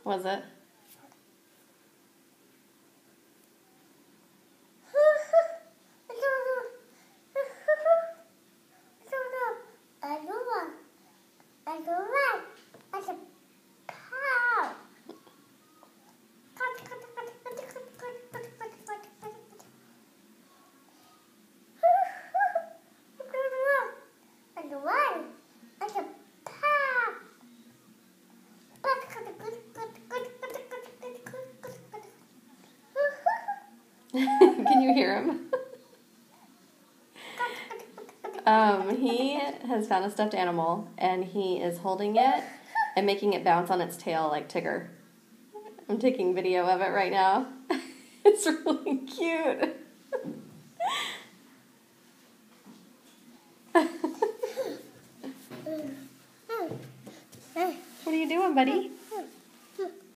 Was it? Can you hear him? He has found a stuffed animal, and he is holding it and making it bounce on its tail like Tigger. I'm taking video of it right now. It's really cute. What are you doing, buddy?